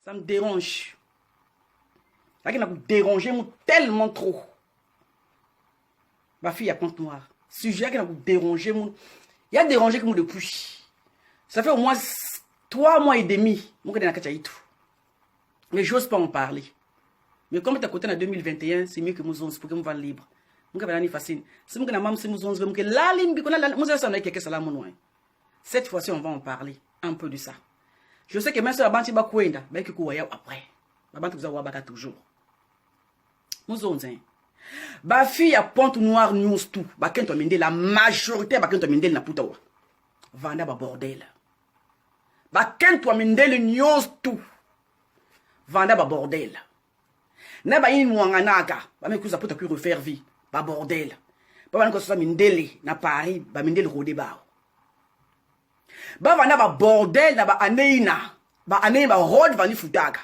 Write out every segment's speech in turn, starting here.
Ça me dérange. Ça m'a dérangé tellement trop. Ma fille a Pointe Noire. Sujet qui m'a dérangé. Il y a dérangé que moi depuis. Ça fait au moins 3 mois et demi. Mais j'ose pas en parler. Mais comme tu as côté en 2021, c'est mieux que nous 11 pour que nous va libre. Cette fois-ci, on va en parler un peu de ça. Je sais que même si la banque va courir, ben que courir après. La banque vous a toujours. Nous on dit, ba fille à Pointe Noire news tout, ba kento mende la majorité ba kento mende na putawa. Vanda ba bordel. Ba kento mende le news tout. Vanda ba bordel. Na ba yin muanganaka, ba me kuza puta ku refaire vie, ba bordel. Ba ba ko so mindele na Paris, ba mindele rodé ba. Ba vanda ba bordel na ba aneina, ba aneina ba rod vani futaka.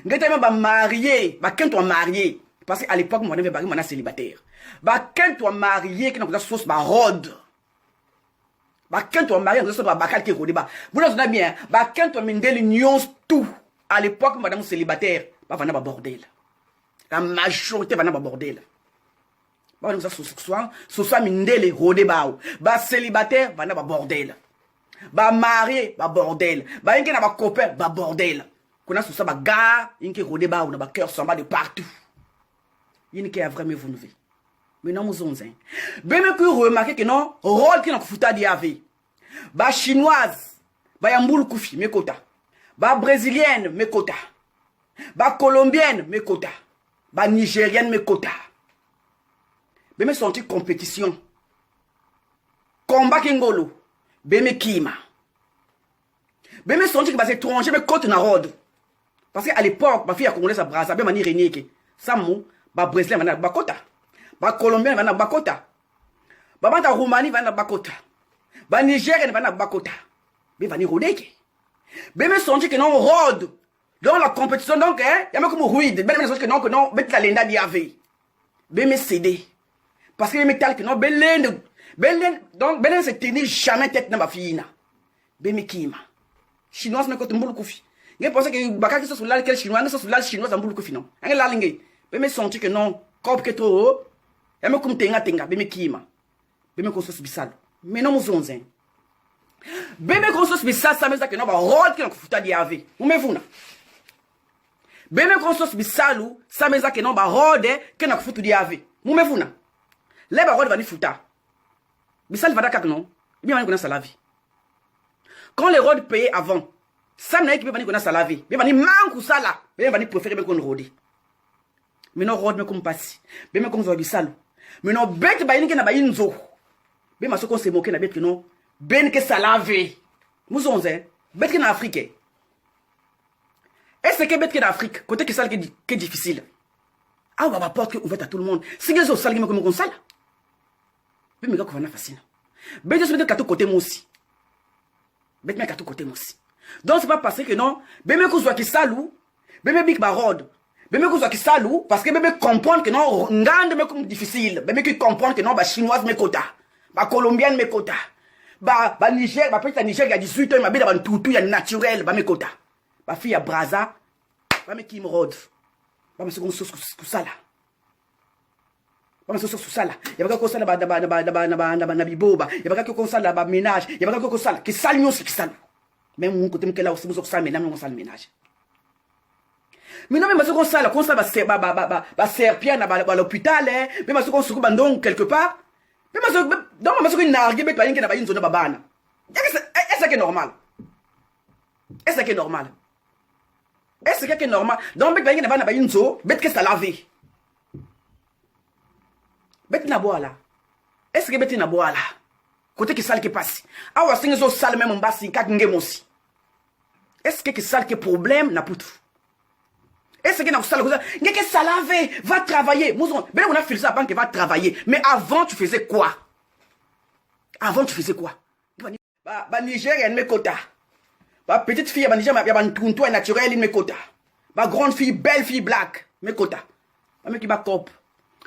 Ngeta même ba marié, ba kento marié. Parce qu'à l'époque, moi, j'avais marié, célibataire. Bah, quand tu es marié, qui n'a pas sauce, bah, rod. Bah, quand tu es marié, on a sauce, bah, bacal qui rodé, bah. Vous l'avez bien, bah, quand tu es mindé l'union, tout. À l'époque, madame célibataire, bah, va n'a bordel. La majorité va n'a bordel. Bah, nous, ça, ce soit mindé les rodé, bah, célibataire, va n'a bordel. Bah, marié, bah, bordel. Bah, il y a un copain, bah, bordel. Qu'on a sous ça, bah, gars, il y a un rodé, bah, on a un cœur, ça va de partout. Il n'y a vraiment vous nouveau. Mais non, nous avons. Ben, mais que remarquez que non, rôle qui n'a pas foutu d'y Ba chinoise, ba yamboul koufi, mes quotas. Ba brésilienne, mes quotas. Ba colombienne, mes quotas. Ba nigérienne, mes quotas. Ben, mais sont compétition. Combat kingolo. Ben, mais kima. Ben, mais sont qui va étranger, mais côte na rode. Parce qu'à l'époque, ma fille a congolais sa brasse, ben, mani renier. Samu. Ba brésilien va na bakota. Ba colombien va na bakota. Ba banta roumanie va na bakota. Ba nigérien va na bakota. Mais va ni rodeke. Mais me songe que non rode. Dans la compétition donc y a même comme ruide. Mais me songe que non bet la lenda diave. Mais me céder. Parce que me tal que non belen donc belen se tenir jamais tête na ma fille na. Mais me kima. Chinoise me côté mbulu kufi. Ngai pense que bakaki so sur la quel chinois ne so sur la chinoise mbulu kufi non. Ngai la lingé. Mais me senti que non, cop que trop, et me comme tenga, mais me kima, mais me consos bisal, mais non nous onzen, mais me consos bisal, ça me dit que non, bah rôle qui n'a foutu d'y vous me voulez, mais me consos bisal, ça me dit que non, bah rôle qui n'a foutu d'y vous me voulez, les bah rôle va ni foutu, bisal va d'accord non, bien on connaît ça la vie, quand les rôles payaient avant, ça me dit que bien on connaît ça la vie, bien on y manque ça là, bien on y préférer bien qu'on rôde. Mais non rod me comme passi mais me comme zo bisalo mais non bête ba yinke na ba yinzo be maso kon se moquer na bête que non ben que ça lave nous on sait bête que en Afrique est-ce que bête que en Afrique côté que ça qui est difficile ah on va porte ouverte à tout le monde si les autres salles comme ça mais me ga ko na facile bête je me de côté moi aussi bête me ka tout côté moi aussi donc c'est pas parce que non be me ko zo ki salou be me big ba rod mais me qui salou parce que me comprendre que non ngande me comme difficile mais qui comprendre que non ba chinoise me quota ba colombienne me quota ba Niger ba petite Niger il y a 18 ans ma belle ba tout il y a naturel ba me quota ba fille à Braza ba me qui me rode ba me second sauce ça là ba me sauce ça là il y a pas que ça là ba biboba il y a pas que ça là ba ménage il y a pas que ça là qui salio qui salou même mon côté me que là aussi vous ça ménage on ça ménage. Mais non, mais parce qu'on ça, là, qu'on ça, bah, serpillère, à l'hôpital, hein, mais parce qu'on se coupe donc quelque part, mais parce qu'on nargue, mais pas une qui n'a pas une zone de babane. Est-ce que c'est normal? Est-ce que c'est normal? Est-ce que c'est normal? Donc, mais pas une qui n'a pas une zone, mais qu'est-ce que ça lave? Mais tu n'as pas là. Est-ce que tu n'as pas là? Côté qui sale qui passe. Ah, ouais, c'est une zone sale même en bas, c'est une carte aussi. Est-ce que c'est sale qui problème n'a pas tout? Est-ce que ça lave, va travailler. Mais on a fait ça avant que va travailler. Mais avant, tu faisais quoi? Avant, tu faisais quoi? Bah, Niger, il y a une quota. Bah, petite fille, bah, Niger, il y a un tonton naturel, il y a une quota. Bah, grande fille, belle fille, black, mes quota. Bah, mec qui va cop.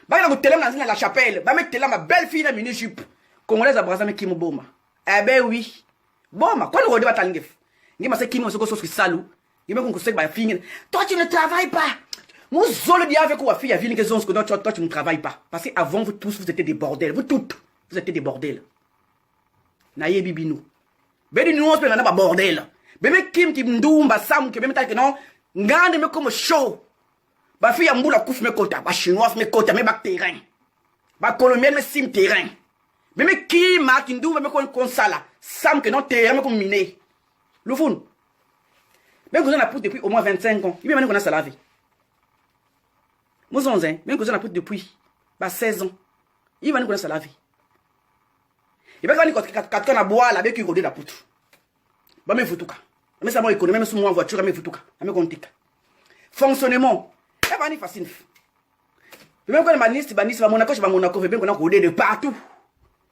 Bah, il y a un téléphone dans la chapelle. Bah, mec, t'es là, ma belle fille, la mini-jupe. Congolaise à Brazza, mais qui m'oboma. Eh ben oui. Bon, quoi le rodé va t'alingef? Il m'a dit qu'il m'a dit que salou. Il m'a conseillé ma fille. Toi, tu ne travailles pas. Moi, je le dis avec ma fille, que toi, tu ne travailles pas. Parce qu'avant, vous tous, vous étiez des bordels. Vous toutes, vous étiez des bordels. Naye bibinou. Bedi nous, on se pas bordel. Bébé Kim, qui m'doumba, Sam, qui même que non, ngande me comme chaud. Ba fille, mboula kouf me kota, ba chinois me kota, me bak terrain. Ba colombien me sim terrain. Bébé Kim, ma qui m'doumba me comme sala. Sam, que non, terrain me comme miné. Le fond. Même que vous en avez depuis au moins 25 ans. Il m'a dit qu'on a ça la vie. Moi, même que vous en avez depuis 16 ans. Il m'a dit qu'on a ça la vie. Il va dire que quand on a boire, la bec qui rodait la poutre. Bah, mais foutuka. Mais ça m'a économie, même si moi en voiture, mais foutuka. Mais compte. Fonctionnement. Ça va ni facile. Même quand on va Monaco, je vais Monaco, je vais Monaco, de partout.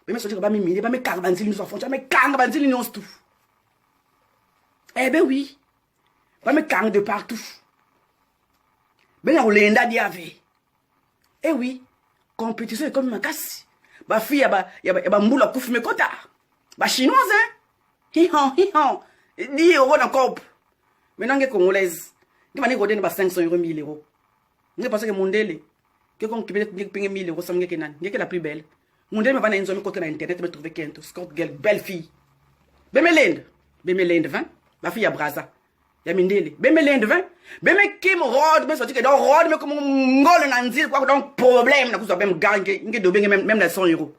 Mais je vais me miner, mais carbanzil, nous sommes mais carbanzil, nous sommes tout. Eh ben oui. Pas me carne de partout. Ben on l'enda diave. Eh oui, compétition est comme ma casse. Ba fille yaba mboula kouf me kota. Ba chinoise hein. Hi-han. Ni euro dans corps. Maintenant que congolaise. Qui m'a dit qu'on ba 500 euros 1000 euros. Je pense que mondele que qu'on qui paye 1000 euros ça me kenan. Qui est la plus belle. Mondele me va dans une côté na internet me trouver quelqu'un Scott girl belle fille. Bemelende 20 la fille à Braza. Ya mindele bemelende 20 beme kim rod me sorti que dans rod me comme ngol nanzil quoi donc problème na kuzo même gang nge do même la 100 euros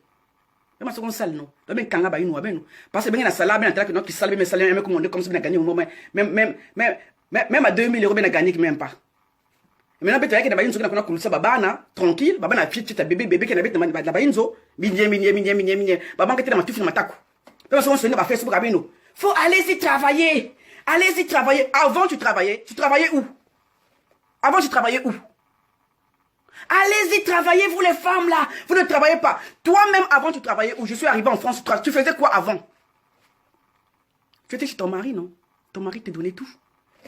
mais ça comme ça non do ben kanga ba inu ba ben parce que ben na sala ben na que non qui sala ben salaire même comme si ben gagné au moment même à 2000 euros ben gagné même pas maintenant peut-être que na ba inzo na kulisa babana tranquille babana petite bébé qui na bête na ba inzo minye baba ngete na matufi na matako mais ça on se ne ba Facebook abino faut aller-y travailler. Allez-y travailler. Avant, tu travaillais où? Avant, tu travaillais où? Allez-y travailler, vous les femmes là. Vous ne travaillez pas. Toi-même, avant, tu travaillais où? Je suis arrivé en France. Tu faisais quoi avant? Tu étais chez ton mari, non? Ton mari te donnait tout.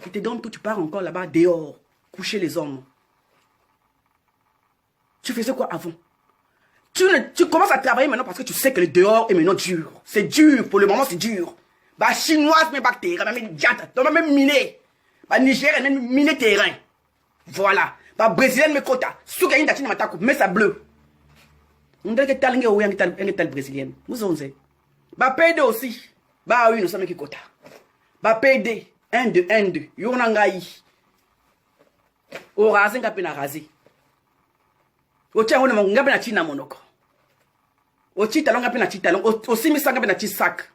Il te donne tout. Tu pars encore là-bas, dehors, coucher les hommes. Tu faisais quoi avant? Tu commences à travailler maintenant parce que tu sais que le dehors est maintenant dur. C'est dur. Pour le moment, c'est dur. Bah chinoise mais bactéries, même diata, même miné. Bah nigérien même miné terrain. Voilà. Bah brésilien me quota. Souka yin tachina matako, mais ça bleu. On dirait que talingue ou yang tal brésilienne. Nous on sait. Bah PD aussi. Bah oui, nous sommes qui quota. Bah PD 1-2 yona ngai. O raze ngapi na raze. O tia wona ngapi na china monoko. O chita longa ngapi na chita longa. O simisa ngapi na chisak.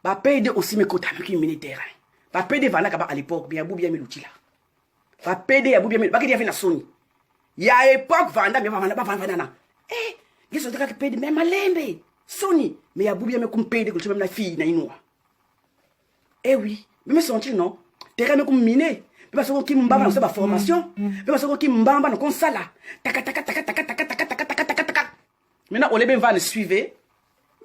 Ba payer aussi mes quotas qui militaire. Ba payer vana kaba à l'époque bien boubia milutila. Ba payer ya boubia ba ki dia na Sony. Ya époque vanda bien vanda na. Eh, ils ont dit que payer même malembe. Sony, mais ya boubia me comme payer que même la fille na inwa. Eh oui, même sentir non. Terrain me comme miné. Mais parce que mbamba na sa formation. Mais parce que mbamba na comme ça là. Taka. Maintenant on les ben va le suivre.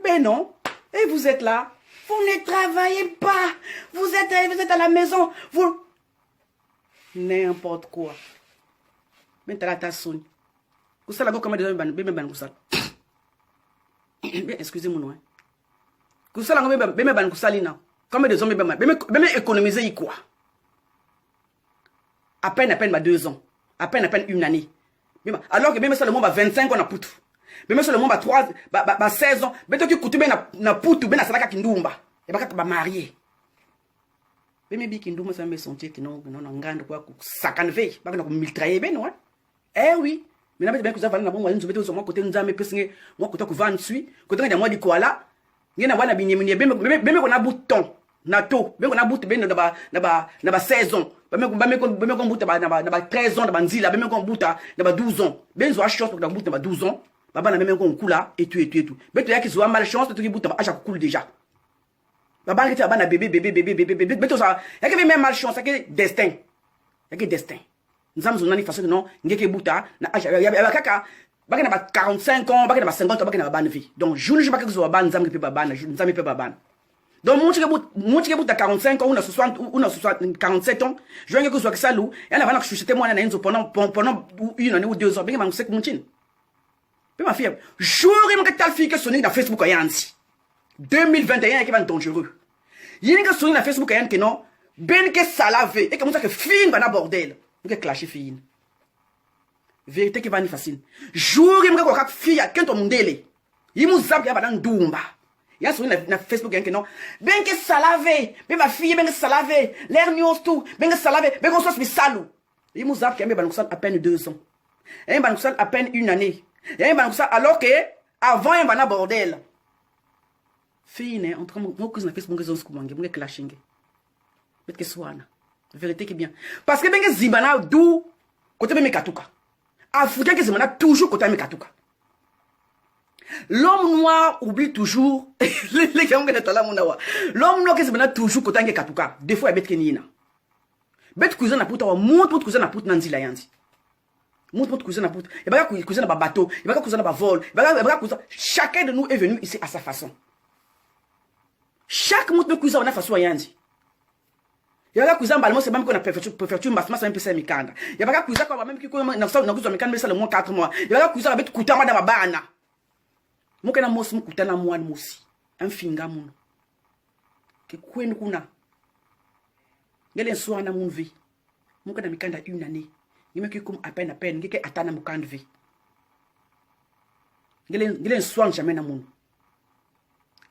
Mais non. Et vous êtes là. Vous ne travaillez pas. Vous êtes à la maison. Vous... N'importe quoi. Mais t'as la tasse. Vous savez comment des gens excusez-moi. Non. Vous savez comment des hommes économiser quoi? À peine 2 ans. À peine 1 année. Alors que même ça le monde a 25 ans à poutre. Mais même sur le monde, 16 ans, mais toi tu coûtes na poutou, ben na salaka kindumba. Et bah marié. Mais bien kindumba, ça me sentit que non, ngande quoi, sacanve, bah na miltrailler ben ouais. Eh oui. Mais na bien que ça va na bon, nous mettons sur moi côté nous ame pessinge, moi côté ku vendre suit, côté na moi di quoi là. Ngena wana binyemine, ben qu'on a bouton, na to, ben qu'on a bouton ben na ba 16 ans. Ben qu'on bouton na ba 13 ans, na ba nzila, ben qu'on bouton na ba 12 ans. Ben zo a chance pour na bouton na ba 12 ans. Baba na même qu'on coule et tout. Mais tu as qui soit malchance, tu as qui bout à chaque coule déjà. Baba qui na bébé. Mais tout ça, il y a même malchance, il y a destin. Il y a destin. Nous avons une façon que non, il y a qui bout à il y a kaka, baba na 45 ans, baba na 50 ans, baba na ban vie. Donc je ne sais pas que soit ban, nous avons baba, nous avons baba. Donc mon qui bout à 45 ans ou na 60 ou na 47 ans, je veux que soit que ça lou, et on a que chuchoter moi na enzo pendant 1 année ou 2 ans, ben man sait que mon chin. Mais ma fille, j'aurais mon telle fille que sonner dans Facebook à Yansi. 2021 qui va être dangereux. Il y a une sonner dans Facebook à Yansi que non, ben que salave et que que fille va na bordel que clasher fille vérité qui va ni facile jour il me ko fille à kento mundele yimu zap ya badan dumba ya sur na Facebook que non ben que salave ben ma fille ben que salave l'air news tout ben que salave ben qu'on soit salou yimu zap qui me ban à peine 2 ans et ban à peine 1 année et ban alors que avant il va na bordel fille né entre mon cousin na Facebook que zon skumange mon clashing mais que soit vérité qui est bien parce que ben que zibana dou côté me katuka africain que zibana toujours côté me katuka l'homme noir oublie toujours les gens qui sont là l'homme noir que zibana toujours côté me katuka des fois bet kenina bet cousin na puta wa monte cousin na puta nanzila yanzi monte cousin na puta et ba cousin na ba bateau et ba cousin na ba vol et ba cousin chacun de nous est venu ici à sa façon chaque monte cousin na façon yanzi yaka kuza mbalimo c'est même qu'on a préfecture mbasma c'est un peu ça mikanda yaka kuza kwa même kiko na kuza mikanda ça le moins 4 mois yaka kuza avec kutama da mabana mukena mosi mukutana mwani mosi amfinga muno ke kwenu kuna ngele soana mun vie mukena mikanda 1 année ngime kiko à peine ngeke atana mukanda vie ngele soana jamais na muno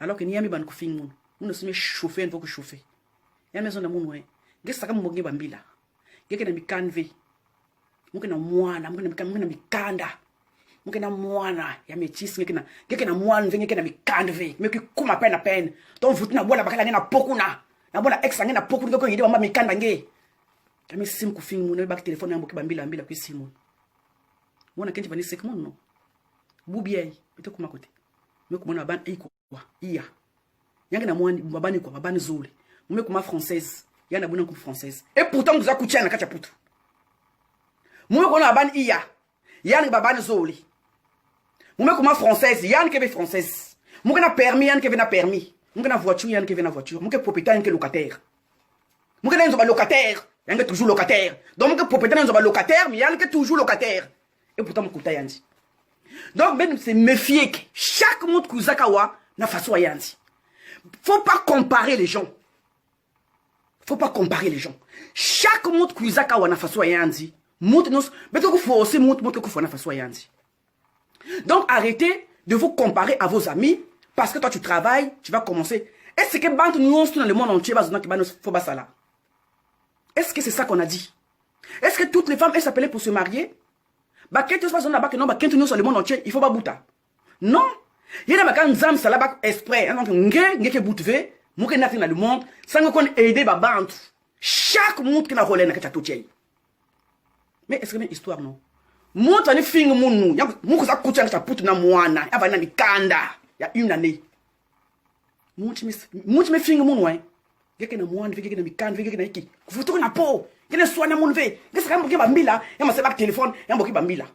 alors que niami ban kufing muno muno sime chauffer faut que chauffer ya maison na muno ouais gesaka mbonge bambila ngeke na mikanve muke na mwana muke na mikanda muke na mwana ya metis ngeke na mwana ngeke na mikandve meke kuma peine donc vous na bona bakala na pokuna na bona ex na pokuna ko yidi mama mikanda nge kami sim ku film muno ba téléphone na mboke bambila ku simu mona kenti bani sek muno bubiai bito kuma kote meko mona ban iko wa iya yange na mwana babani kwa babani zuri mumeko ma française yana buna ku française et pourtant vous akutia na kacha putu mumeko na babani iya yana babani zuri mumeko ma française yana kebe française mumeko na permis yana kebe na permis mumeko na voiture yana kebe na voiture mumeko propriétaire yana kebe locataire mumeko na nzoba locataire yana toujours locataire donc mumeko propriétaire nzoba locataire mais yana toujours locataire et pourtant mukuta yanzi donc ben c'est méfier que chaque monde kuzakawa na façon yanzi faut pas comparer les gens. Faut pas comparer les gens. Chaque monde kuzaka wana façon yanzi, monde nous beto ko faut aussi monde ko faut na façon yanzi. Donc arrêtez de vous comparer à vos amis parce que toi tu travailles, tu vas commencer. Est-ce que bande nous dans le monde entier bazona ki banos faut basa là? Est-ce que c'est ça qu'on a dit? Est-ce que toutes les femmes elles s'appelaient pour se marier? Ba kete se passe là-bas que non ba kete nous sur le monde entier, il faut pas bouta. Non. Il y a des gens qui ont exprès. Donc, ngeke boutve, mouke natin dans le monde, sans qu'on aider ba bande. Chaque monde qui n'a relais na kachatoutier. Mais est-ce que c'est une histoire non? Monde tani fingo munu, ya mouko sa kutia na putu na mwana, ya va na mikanda, ya 1 année. Monde me fingo munu hein. Ngeke na mwana, ngeke na mikanda, ngeke na iki. Kufutu na po, ngeke soa na munu ve. Ngeke sa mboki ba mbila, ya ma seba téléphone, ya mboki ba mbila.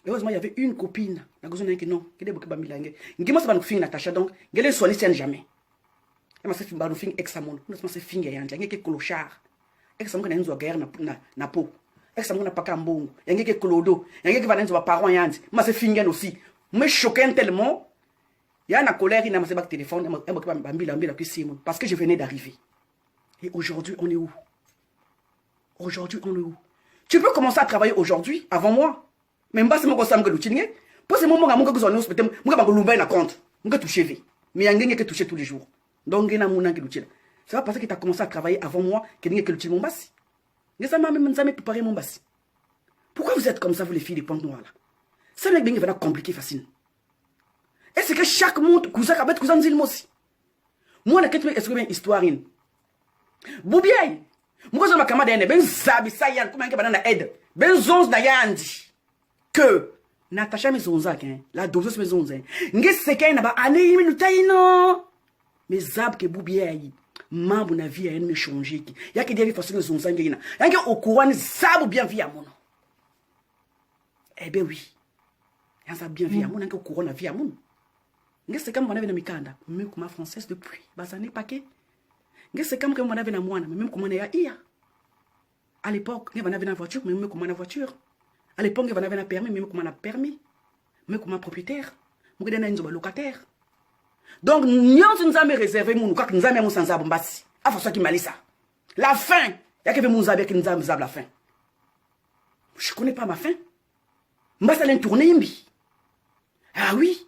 Heureusement, il y avait une copine. La gozo n'a que non. Qui est beaucoup de bilingue. Ngima se ba nufing Natacha donc. Ngele soigner tienne jamais. Et ma se fin ba nufing examon. Nous se fin yanja. Ngeke clochard. Examon na nzo guerre na po. Examon na paka mbongo. Ngeke clodo. Ngeke va nzo ba parents yandi. Ma se fin aussi. Me choquant tellement. Il y a une colère, il y a un téléphone, parce que je venais d'arriver. Et aujourd'hui, on est où? Aujourd'hui, on est où? Tu peux commencer à travailler aujourd'hui, avant moi. Même pas si mon conseil me touche. Pour ce moment, je vais hospitalier, je vais louer un compte, je vais toucher. Mais il y a que toucher tous les jours. Donc, il y a un qui touche. C'est pas parce que tu as commencé à travailler avant moi que tu as touché mon bassi. Mais ça m'a même préparé mon bassi. Pourquoi vous êtes comme ça, vous les filles des pointes noires là? Ça va compliquer facile. Est-ce que chaque monde, cousin, avec cousin, dit aussi? Moi, la question est-ce que une histoire in? Boubiaï, moi, je m'accamade d'un ben zabi, ça y a, comment est-ce que banana aide? Ben zonz na yandi. Que Natacha me zonza la dose me zonza nge seka na ba ane minuta ino me zab ke bubiayi mambo na vie ya me changer ki yake dia façon zonza ngina yake okuwani zabu bien vie ya mono eh ben oui yanza bien vie ya mono yake okuwona vie ya mono nge seka mwana na mikanda même comme française depuis bazane paquet nge seka mwana na mwana même comme na ya iya à l'époque nge bana na voiture même comme na voiture. À l'époque, il y avait un permis, mais comment on a permis? Mais comment propriétaire? Moi, je suis locataire. Donc, nous avons réservé, nous avons sans abombassi. Ah, faut ça qui m'a dit ça. La faim. Il y a qui veut m'ouzaber qui nous a la faim. Je connais pas ma faim. M'a ça tourner imbi. Ah oui.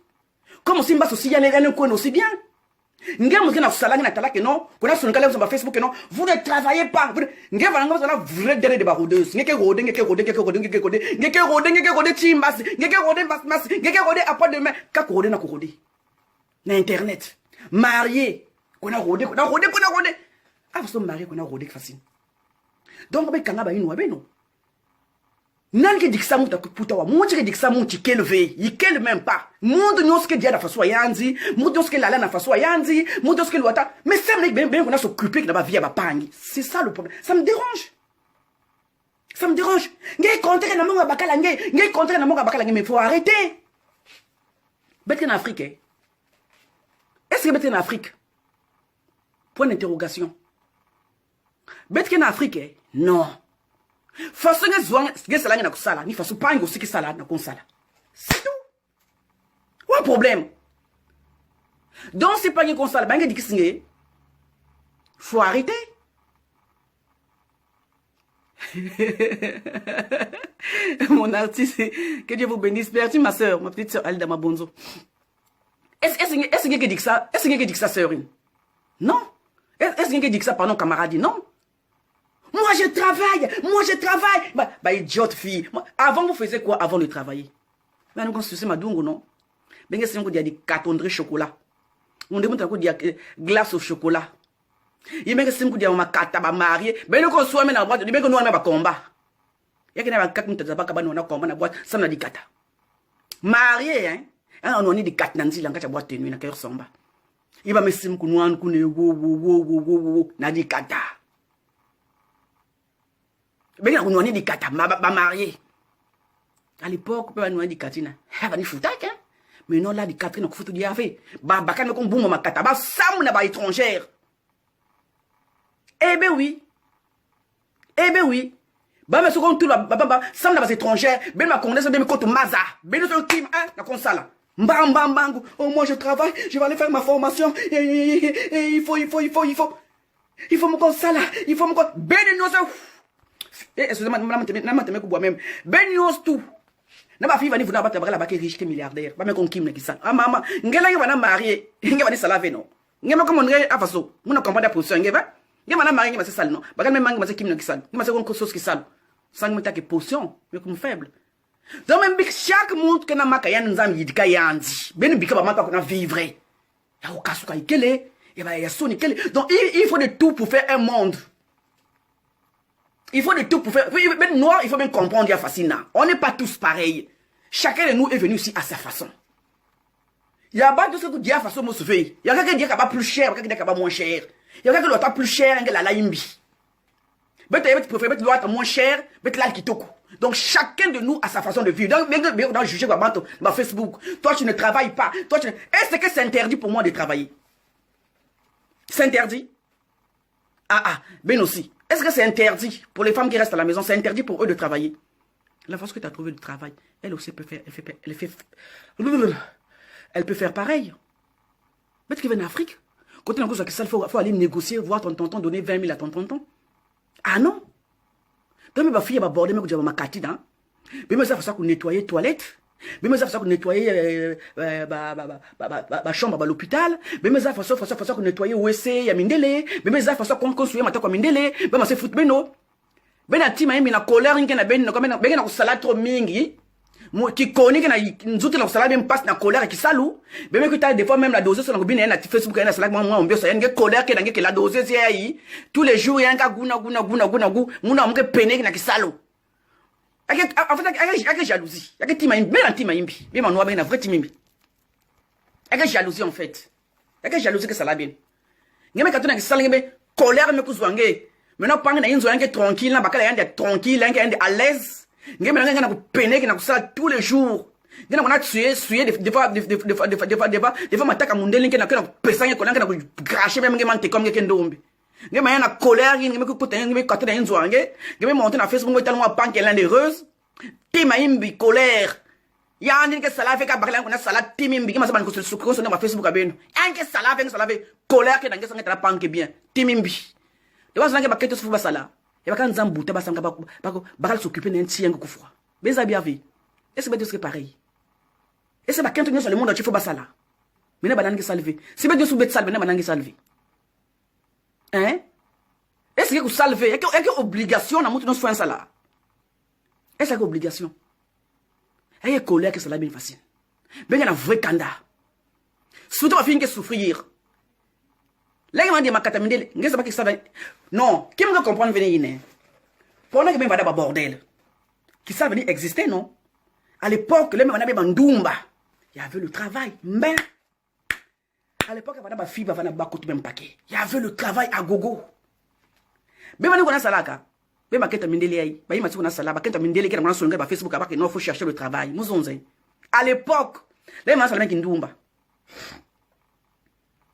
Comme aussi m'a aussi y a un coin aussi bien. Nga mouke na sala na tala que non, qu'on a sur le sur Facebook que non, vous ne travaillez pas. Nga va nga na vrai derrière de baroudeuse. Nga ke rode timbas, nga ke rode mas, nga ke rode après demain, ka rode na rode. Na internet. Marié, qu'on a rode. Ah, vous sommes mariés qu'on a rode facile. Donc ba kanga ba inu ba non. Nan ke diksa muta puta wa monti ke diksa monti kelve yikel même pas mundo nyoske dia da faso yanzi mundo nyoske lala na faso yanzi mundo nyoske luata mais ça me ben qu'on a s'occuper que na ba vie ba pangi c'est ça le problème ça me dérange ngay contre na monga bakala ngay contre na monga bakala mais faut arrêter bête en Afrique est-ce que bête en Afrique point d'interrogation bête en Afrique non. Façon que ça na kusala ni façon pas aussi que ça na konsala. C'est tout. Quoi problème? Donc c'est pas une consala, ben que dit faut arrêter. Mon artiste, que Dieu vous bénisse. Merci ma soeur, ma petite soeur Alda Mabonzo. Est-ce que dit ça? Est-ce que dit ça sœur? Non. Est-ce que dit ça pardon camarade? Non. Moi je travaille. Bah idiote fille. Avant vous faisiez quoi avant de travailler? Mais nous c'est ma dungo non. Ben que c'est qu'on dit des cartons chocolat. On demande qu'on dit glace au chocolat. Il me que c'est qu'on dit ma carte ba marié. Ben nous qu'on soit mais na boîte, ben que nous on a ba combat. Il y a que na 4 minutes ba nous on a combat na boîte, ça na di kata. Marié hein. On a des cartes nanzi la ngata boîte nuit na ka ressemba. Il va me sim qu'on nous qu'on wo na di kata. Ben on a dit kata ba marié. À l'époque on a dit katina. Ha ba ni futak hein. Mais non là di katina ko futu di ave. Ba bakana ko boum ma kata ba sam na ba étrangère. Eh ben oui. Ba me second tout ba sam na ba étrangère, ben ma connaissance ben me koto maza. Ben no kim hein na konsala. Mbambangu. Oh moi je travaille, je vais aller faire ma formation. Il faut me consala, il faut me ben no ça. Excusez-moi, je bois même. Ben yos tout. Na ba fille va ni vouloir battre la baké riche que milliardaire. Ba me kon kim na kisa. Ah maman, ngela nga na marié, nga ba ni salave non. Nga ma comme on est à façon. Mon comprendre la position nga ba. Nga ma na marié nga ma c'est sale non. Ba même nga ma c'est kim na kisa. Nga ma c'est kon sauce qui sale. Sang me ta que potion, mais comme faible. Donc même chaque monde que na maka ya nzam yidika yandi. Ben bika ba maka ko na vivre. Ya o kasuka ikele, ya ba ya soni kele. Donc il faut de tout pour faire un monde. Il faut de tout pour faire. Même noir, il faut bien comprendre, il y a fascinant. On n'est pas tous pareils. Chacun de nous est venu ici à sa façon. Il y a pas de ce que dit à façon de se faire. Il y a quelqu'un qui dit qu'il pas plus cher, quelqu'un qui dit qu'il pas moins cher. Il y a quelqu'un qui doit plus cher que la laïmbi. Mais tu préfères mettre l'autre moins cher, mettre l'al qui toque. Donc chacun de nous a sa façon de vivre. Donc bien dans juger ma Facebook. Toi tu ne travailles pas. Toi tu. Est-ce que c'est interdit pour moi de travailler? C'est interdit? Ben aussi. Est-ce que c'est interdit pour les femmes qui restent à la maison? C'est interdit pour eux de travailler. La façon que tu as trouvé le travail, elle aussi peut faire, elle peut faire pareil. Mais tu viens en Afrique, quand tu as ça, il faut aller négocier, voir ton tonton donner 20 000 à ton tonton. Ah non? Donc ma fille va border, mais que ma carte, hein? Mais ça, il faut ça qu'on nettoie les toilettes. Mais ça, il faut ça qu'on nettoie ma chambre à l'hôpital. Mais ça, il faut ça qu'on nettoie où c'est, il y a mindele. Mais ça, il faut ça qu'on construit ma comme mindele. Mais c'est foot beno. Ben a tima na colère ngena ben na comme ben na salade trop mingi. Moi qui connais que na nzuti na salade même passe na colère qui salou. Ben mais que tu as des fois même la dose sur ngobine na Facebook na salade moi on bien ça ngé colère que na ngé la dose c'est yi. Tous les jours yanga guna muna mke pene na kisalo. En fait, il y a jalousie. Il y a tima imbi. Même en noir, il y a vrai timimbi. Il y a jalousie en fait. Il y a jalousie que ça l'a bien. Il y a quand on a colère, mais maintenant, pas tranquille, tranquille, à l'aise. Il y a peine, tous les jours. Il y a tué, des fois, m'attaque à mon délai, qui n'a pesé, qui n'a craché, même comme quelqu'un d'ombre. Il y a colère, il y a monté dans Facebook, tellement à qu'elle est heureuse. Timaimbi, colère. Il y a un qui salave, qui a salade, timimbi, qui m'a dit que sur Facebook, colère, qui est dans bien. Timimbi. Et vous avez bakete sur basala. Et vous avez un basanga bakal s'occuper d'un tien que froid. Mais ça bien vu. Et c'est bien pareil. Et c'est bakete sur le monde entier faut basala. Mais n'a banane qui salvé. C'est bien sous bête salvé, n'a banane qui salvé. Hein? Est-ce que vous salvez? Est-ce qu'il y a obligation à monter dans ce foin là? Est-ce qu'il y a obligation? Il y a colère que c'est bien facile. Mais il y a un vrai canda. Surtout ma fille qui souffrir. Là, il m'a dit, ma catamine, il pas qui ça va. Non, qui me comprendre venir? Pendant que je vais avoir bordel. Qui ça venir exister, non? À l'époque, là, on avait Mandoumba. Il y avait le travail. Mais, à l'époque, il y avait ma fille, il y avait un paquet. Il y avait le travail à gogo. Mais on a salaka. Mais ma keta mindeli ba yima tuna sala ba keta mindeli kena mwana solonga ba Facebook abaki non faut chercher le travail. Muzonze. À l'époque, les ma salama kindumba.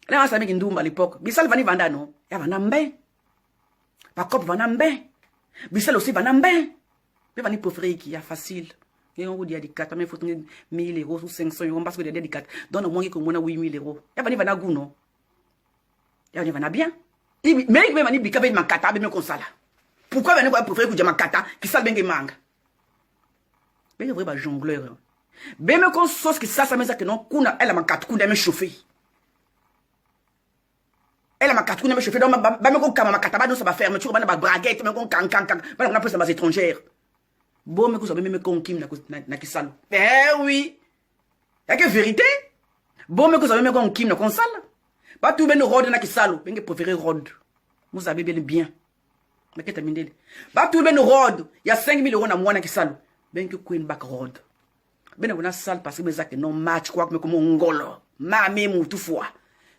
Les ma salama kindumba à l'époque. Bisal vani vanda non. Ya vanda mbe. Ba cop vanda mbe. Bisal aussi vanda mbe. Mais vani préféré qui a facile. Et on vous dit à des 4 mais faut 1000 euros ou 500 euros parce que des 4 donne au moins que moi 8000 euros. Ya vani vanda goût non. Ya vani bien. Mais même ani bikabe makata be me konsala. Pourquoi venez voir préférer que je makata qui sale bien manga? Mais vrai ba jongleur. Ben me kon sauce qui ça me ça que non kuna elle a makata kuna me chauffer. Elle a makata kuna me chauffer donc ba me kon kama makata ba non ça va fermeture ba na ba braguette me kon kan ba on a plus les étrangères. Bon me ko ça me kon kim na ki sale. Oui. Y'a que vérité. Bon me ko ça me kon kim na kon sale. Pas tout ben rod na ki sale, ben préférer rod. Vous savez bien. Mais qu'est-ce que tu as tout ben rod, il y a 5000 euros na moi na ki sale. Ben que queen back rod. Ben on a sale parce que mes actes non match quoi que comme ngolo. Ma même tout fois.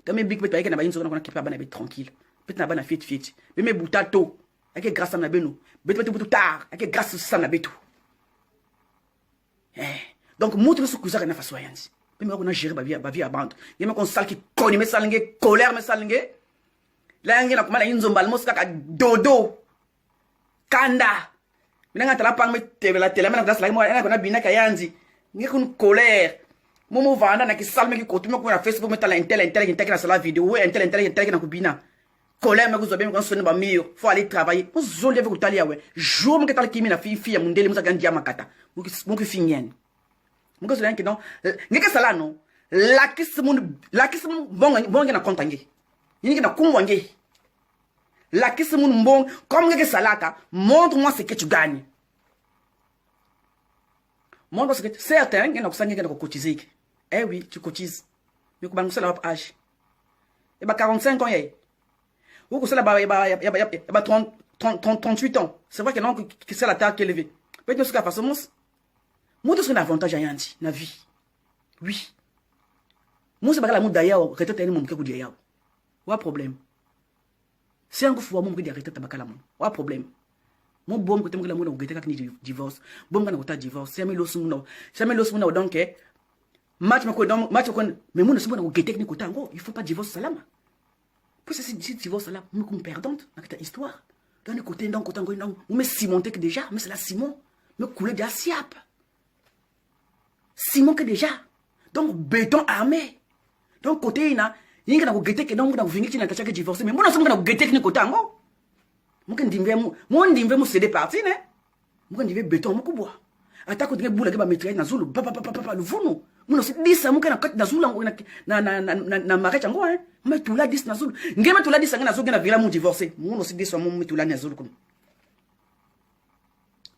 Dans mes big peut avec na ba une seconde qu'on a qui pas ba na be tranquille. Peut na ba na fit. Mais mes boutato, avec grâce à na beno. Bet tout tard, avec grâce à ça na betu. Donc montre ce que ça na façon yanzi. Mais on a géré ba vie à bande. Il y a qu'on sale qui connaît mes salingue, colère mes salingue. Là on a comment la inzombal moska ka dodo. Kanda. Mina ngata la pang me la tele mena grâce la moi on a bina ka yanzi. Ngi kun colère. Momo vanda na ki salme ki kotume ko na Facebook meta la intel na la vidéo intel na ko bina. Colère me ko zo be me ko sonne ba mio. Faut aller travailler. Mo zo leve ko talia we. Jour me ketala kimi na fi ya mundele mo sa gandia makata. Mo ki finyen. Mo ko zo yanki non. Ngi ke sala non. La kismu bon na kontangi. Yini na kumwange. La kismu bon comme ngi ke salaka, montre-moi ce que tu gagnes. Montre ce que certains ngi na kusangi na cotiser. Eh oui, tu cotises. Mais ko bangu sala âge. Et ba 45 ans yé. Ou ko sala ba 38 ans. C'est vrai que non que c'est la taille qui est élevée. Peut-être que ça fasse mons. Montre ce que avantage ayandi na vie. Oui. Moi, c'est pas la mouille d'ailleurs, retraite est mon que vous dites. Pas problème. C'est un coup fois mon que d'arrêter tabakala mon. Pas problème. Mon bon côté mon que la mouille au gâteau ni divorce. Bon quand on a divorce, c'est mes los mon. C'est mes los mon donc match me donc match me mais mon c'est bon au gâteau ni côté il faut pas divorce salama. Pour ça c'est divorce là, me comme perdante dans cette histoire. Dans le côté donc côté non, mais Simon que déjà, mais c'est la Simon. Me couler déjà siap. Simon que déjà. Donc béton armé. Donc côté ina yinga na ko gete ke donc na vingi na kachaka divorcer mais moi na somo na ko gete ni ko tango mo kan dimve mo céder parti ne mo kan dimve béton mo ko bois ata ko dinga bula ke ba maîtrise na zulu papa le vuno mo no si 10 mo kan na zulu na marecha ngo hein mais tout la 10 na zulu ngema tout la 10 na zulu na vila mo divorcer mo no si 10 mo tout la na zulu ko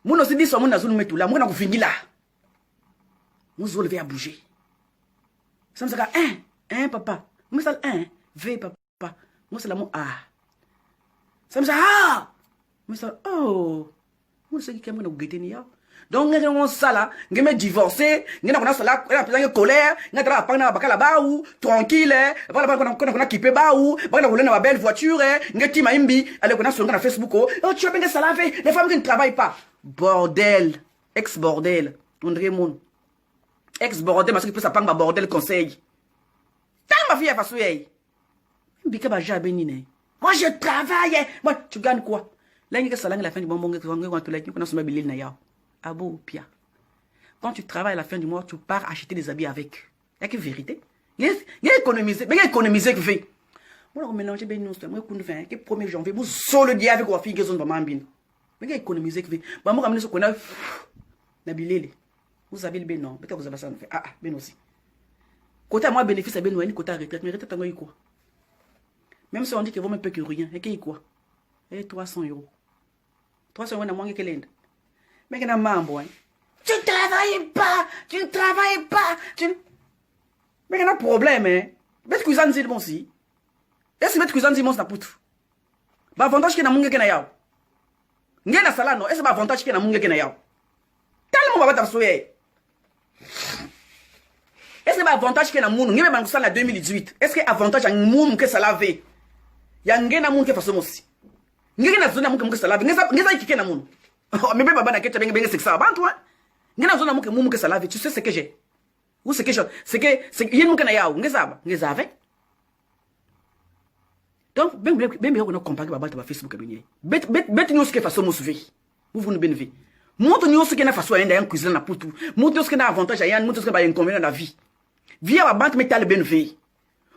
mo no si 10 mo na zulu mo tout la mo na ko vingi là mo zulu veut bouger ça me sera papa. Moi, c'est V, papa. Moi, c'est la mot A. Ça me dit, moi, c'est oh. Moi, c'est qui m'a guetté ni. Donc, on ça là, on me divorcé, on a ça là, on a plein de colère, on a pas na bakala baou, tranquille, voilà on a kippé baou, voilà on a une belle voiture, on a tima imbi, allez on a sur Facebook, oh tu as bien ça laver, les femmes qui ne travaillent pas. Bordel, ex-bordel, André Moun. Ex-bordel, parce que peut ça prendre bordel conseil. Tant ma fille a fait Bika ba jabe nine. Moi je travaille. Moi tu gagnes quoi? Là il y a ça la fin du bonbon que on te l'a dit qu'on a somme bilil na ya. Abo pia. Quand tu travailles à la fin du mois, tu pars acheter des habits avec. Il y a que vérité. Il y a économiser, mais il y a économiser que fait. Moi, on mélange bien nous, moi, qu'on fait, que 1er janvier, vous solo dia avec vos filles qui sont vraiment bien. Mais économiser que bah moi ramener ce qu'on a na bilele. Vous savez le ben non, peut-être vous avez ça fait. Ah ben aussi. Côté moi bénéfice à ben ou côté retraite, mais retraite en quoi? Même si on dit que vous même peu que rien, et qu'il quoi? Et 300 €. 300 € na moins que l'Inde. Mais que na mambo hein. Tu ne travailles pas, tu ne travailles pas, mais il y a un problème hein. Bet cuisine c'est bon si. Est-ce que bet cuisine c'est bon na putu? Ba avantage que na munge que na yao. Ngena sala no, est-ce que ba avantage que na munge que na yao? Tellement ba ta soye. Est-ce que ba avantage que na munu, ngebe ba ngusala 2018. Est-ce que avantage en munu que ça lave? Ya ngena munu que façon aussi. Ngena zona munu que ça lave. Ngeza ikike na munu. Mais baba na kete benga c'est ça ba toi. Ngena zona munu que ça lave, tu sais ce que j'ai. Ou ce que je c'est que yen munu que na yao, ngeza avec. Donc, ben on a comparé baba ta Facebook benye. Bet news que façon mousse vie. Vous ne benve. Montre news que na façon ainda en cuisine na putu. Montre news que na avantage ayan, montre que ba inconvénient na vie. Via ba banque metal benve.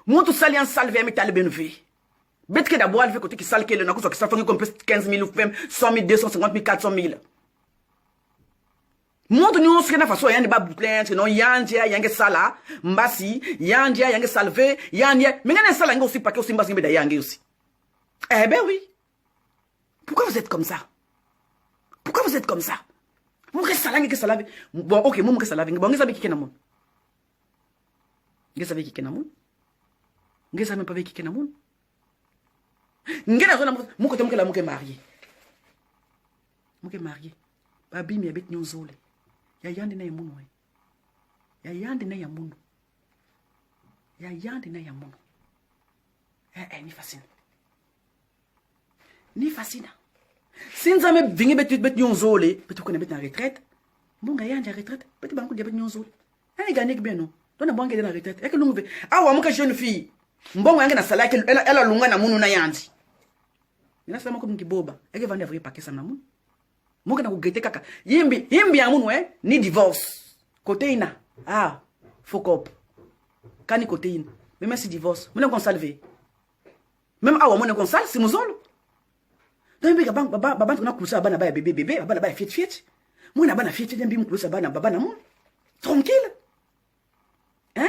Montre salian salve metal benve. Bet que d'abord elle fait côté qui sale que le na ko so que ça fait comme 15 000 ou même 100 000, 250 000, 400 000. Montre news que na façon ayan ba boutlin, que non yandia yange sala, mbasi, yandia yange salve, yandia, mais ngana sala yange aussi pas que aussi mbasi ngbe da yange aussi. Eh ben oui. Pourquoi vous êtes comme ça? Pourquoi vous êtes comme ça? Vous restez salade que salade. Bon, OK, moi que salade. Bon, vous savez qui est namon. Vous savez qui est namon? Vous savez pas qui est namon. Vous savez moi que la moi marié. Moi marié. Babi mi abet nyozole. Ya yande na yamuno. Ya yande na yamuno. Ya yande na yamuno. Ni fascine. Ni fascine. Si nous avons venu bet nyonzole, peut-être qu'on est bet en retraite. Bon gars yande en retraite, peut-être banco de bet nyonzole. Elle gagne bien non. Donc bon gars dans la retraite. Et que nous ah wa muka jeune fille. Mbongo yange na sala elle a lunga na munu na yandi. Ina sama ko mkiboba. Eke vande vrai paquet ça na munu. Muka na kugete kaka. Yimbi ya munu ni divorce. Côté ina. Ah, fuck up. Kani côté ina. Même si divorce, muna kon salver. Même awa muna kon sal si muzolo. Donc baba tuna kusa bana ba bébé baba ba fiet. Moi na bana fiet dembi mkusa bana baba na mon. Tranquille. Hein?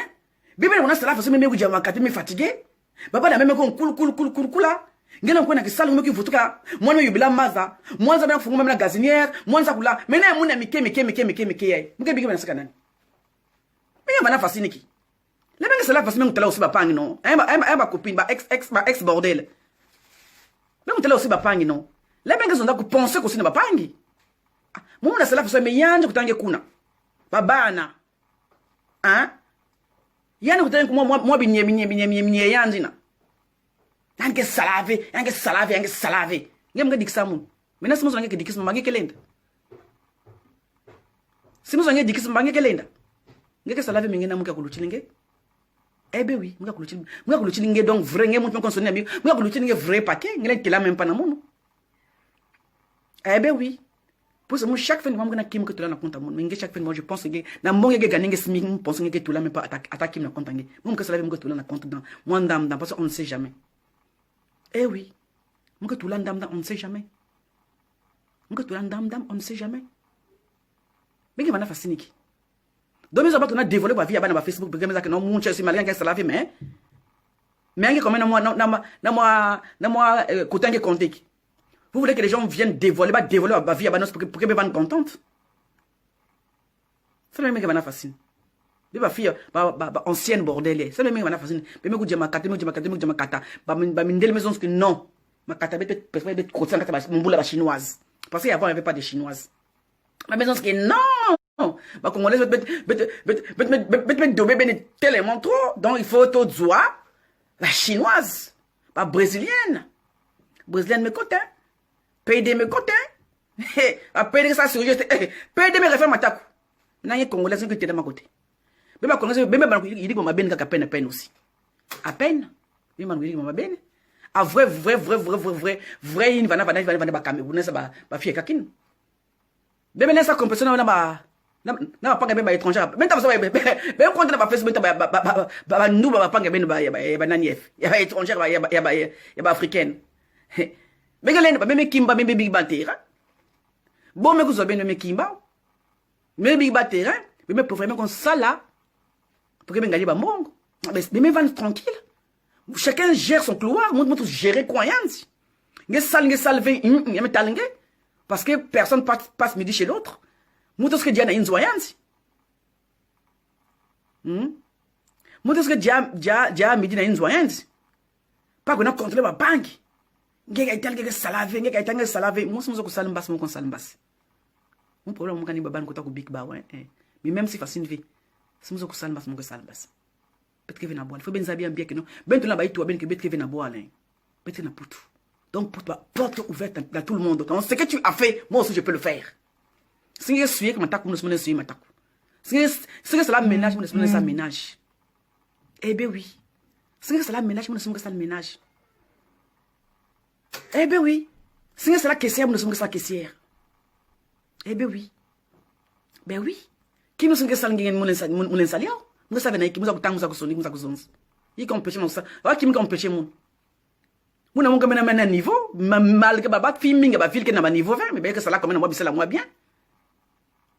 Bébé on a cela façon même ujama kati me fatigué. Baba na même kon cool là. Ngena ko na kisala mo ki vutuka. Moi no yubila maza. Moi za na fungu même na gazinière, moi za kula. Mais na muna mike yai. Muke bigi bana saka nani. Mais bana fasiniki. Le benga cela façon même tala aussi ba pangi non. Ba copine ba ex bordel. Mais on t'a là aussi bapangi non. Les benga sont d'accord penser que c'est na bapangi. Moi na cela façon mais yanje kutange kuna. Babana. Hein? Yanje kutange moi binye yanje na. Yange salave. Ngem dikisa mun. Mena simu zonge dikisa mbange kelenda. Simu zonge dikisa mbange kelenda. Ngeke salave mingena muka kuluchilinge. Eh ben oui, muka kuluchilinge donc vrai ngem mun consonner ami. Muka kuluchilinge vrai paquet, ngelen kila même pas na mun. Eh ben oui. Pour ça moi chaque fois moi na kim que tu la na compte mun. Ngé chaque fois moi je pense que na mbonge ge ganinge smi pense que tu la même pas attaque na compte ngé. Moi que salave muka tu la na compte dans moi ndam parce qu'on ne sait jamais. Eh oui. Muka tu la ndam on ne sait jamais. Muka tu la ndam on ne sait jamais. Mais que va na fasciniki. Donc nous avons développé la vie à Facebook parce que nous avons cherché malien qui s'est mais comme moi côté compté. Vous voulez que les gens viennent dévoiler la vie à nous pour que les gens soient contents. C'est le même qui va fasciner. Les filles ancienne bordel, c'est le même qui va fasciner. Mais me dire ma kata, ba mindel maison que non. Ma kata peut côté mon boule la chinoise. Parce qu'avant il n'y avait pas de chinoise. Ma maison que non. Bah congolais tellement trop donc il faut tout zoa la chinoise pas brésilienne mes côtés PD mes côtés PD ça sur juste PD mes réformes attaque na y congolais que tu es de ma côté mais congolais il dit que ma ben ka peine aussi à peine mais man dit que ma ben a vrai il va ba Cameroun ça ba fie kakine bébé ça compétition na ba na panga ben ba étranger ben ta ben compte na Facebook ba nous ba panga ben ba nanief ya ba étranger ya ba africaine mais galen ba même kimba même big bantera bon mais vous ben même kimba même big bantera mais pour vraiment comme ça là pour que ben gagner ba mongo mais van tranquille chacun gère son couloir monte gérer croyance nge salve ya metalenge parce que personne passe midi chez l'autre. Muitos que dia na inzoyansi. Muitos que dia midi na inzoyansi. Pas qu'on a contrôlé ma banque. Ngeka ital ngeka salave, moi somos ko salimbas mon salimbas. Mon problème mon kani baban ko ta ko big ba ouais. Mais même si facile vie. Somos ko salimbas mon salimbas. Peut que vena boire. Faut ben sabia bien que non. Ben tout là ba itu ben que bet que vena boire là. Peut na putu. Donc porte ouverte à tout le monde. Donc ce que tu as fait, moi aussi je peux le faire. Si je suis comme attaque, je suis comme attaque. Si c'est la ménage, je suis comme ménage. Eh bien oui. Si c'est la ménage, je suis comme ménage. Eh bien oui. Si c'est la caissière, je suis comme la caissière. Eh bien oui. Ben oui. Qui nous sommes comme mon ensalier? Nous savons que nous avons tant de choses, nous avons zonzi. Il compêche mon ça. Voilà qui me compêche mon. Nous n'avons comme un niveau, malgré babat filming, ba fil que na niveau 20, mais bien que ça là comme moi bisela moi bien.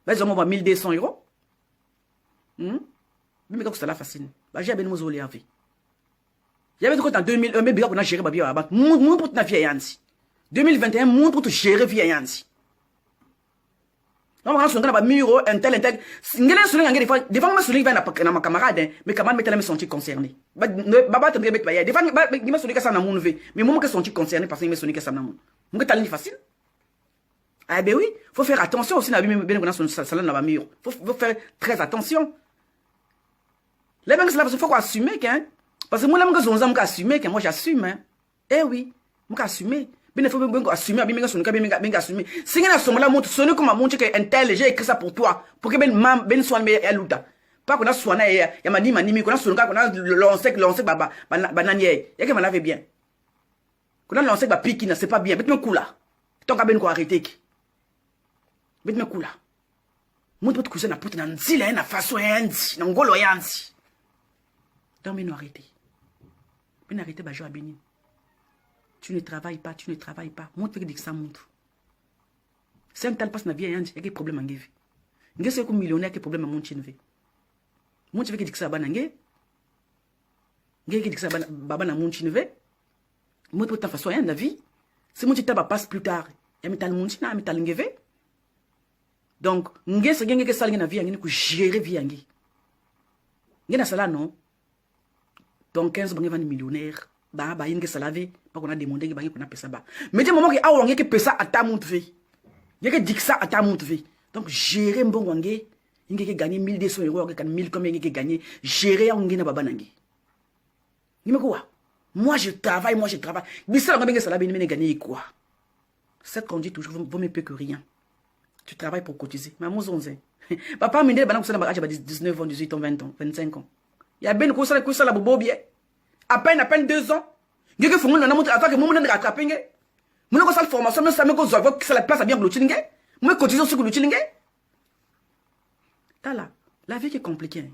Ben je m'envoie 1200 €. Mais comme ça là facile. Bah j'ai ben mozoli en vie. J'avais dit en 2001 mais bien qu'on a géré babia abat. Mon pour na vie yansi. 2021 mon pour gérer vie yansi. Non, on a son gars muro un tel. Ngelen souligne ngé des fois me souligne va na ma camarade mais camarade mettre me sentir concerné. Baba te bet ba des fois il me souligne que ça na mon vie mais moi me sentir concerné parce que me souligne que ça na mon. Mon talent facile. Ah ben oui, faut faire attention aussi na bien qu'on a son salon na mur. Faut faire très attention. Les gens là faut assumer qu'un parce que moi là me zonza me assumer que moi j'assume hein. Eh oui, me assumer. Ben il faut bien assumer bien son cas bien assumer. Si ngena somme là montre sonner comme montre que intel j'ai écrit ça pour toi pour que ben soit mais eluta. Pas qu'on a soigné ya mani qu'on a son cas qu'on a lancé baba bananier. Ya que m'en avait bien. Qu'on a lancé ba pikina c'est pas bien. Bet me coula. Ton cas ben ko arrêter. Bet me coula. Montre pour cousin na puta na nzila na façon yandi na ngolo yandi. Donc ben arrêter. Ben arrêter ba jo abini. Tu ne travailles pas, tu ne travailles pas. Montre que ça montre. C'est un tel passe na vie, il y a des problèmes en vie. Il y a des millionnaires qui ont des problèmes à monter une vie. Montre que ça va n'angé. Il y a des ça va na monter une vie. Montre que ta façon rien la vie. C'est montre que ça passe plus tard. Il y a metal monter na metal ngeve. Donc, ngé ça ngé que ça na vie ngé que gérer vie ngé. Ngé na sala non. Donc 15 bangé 20 millionnaires. Bah inge salave pas qu'on a demandé que qu'on a pesa ba mais des moments que a wangé que pesa ata montre y a que dit ça ata montre donc gérer bon wangé inge que gagner 1200 € que 1000 combien que gagner gérer wangé na baba nangé ni me quoi moi je travaille mais ça on a bien salave ni me gagner quoi cette qu'on dit toujours vaut mieux peu que rien tu travailles pour cotiser mais moi zonze papa me dit bana ko ça na 19 ans 18 ans 20 ans 25 ans il y a ben ko ça la bobo bien à peine 2 ans. Il y a que font na montre avant que moi me rattraper ngé. Moi ko sal formation mais ça me ko zo que ça la place à bien glutine ngé. Moi cotiser sur glutine ngé. Tala, la vie qui est compliquée.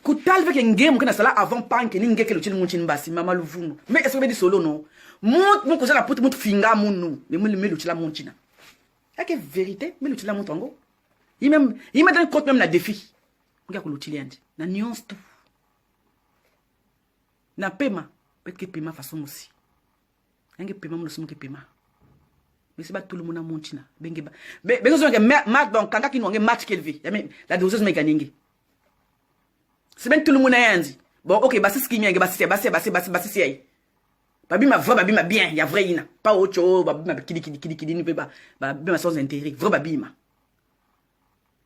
Ku tal ve que ngé mo kana sala avant pan que ngé que glutine montin basi mama luvuno. Mais est-ce que dit solo non? Mon ko la puto finga munu, mais me lutila montina. Est-ce que vérité me lutila montango? Il m'a donné compte même la défi. Ngé ko lutiliandi. Na nuance tout. Na paiement peut que paiement façon aussi un paiement nous sommes que paiement mais c'est pas tout le monde a montina benga besoin que match donc quand qui n'ont match qu'elle vit la doseuse mécanique c'est bien tout le monde a dit bon ok bah c'est ce qui vient bah c'est babi ma vrai babi ma bien il y a vrai ina pas autre chose babi ma kidi ne peut pas babi ma sans intérêt vrai babi ma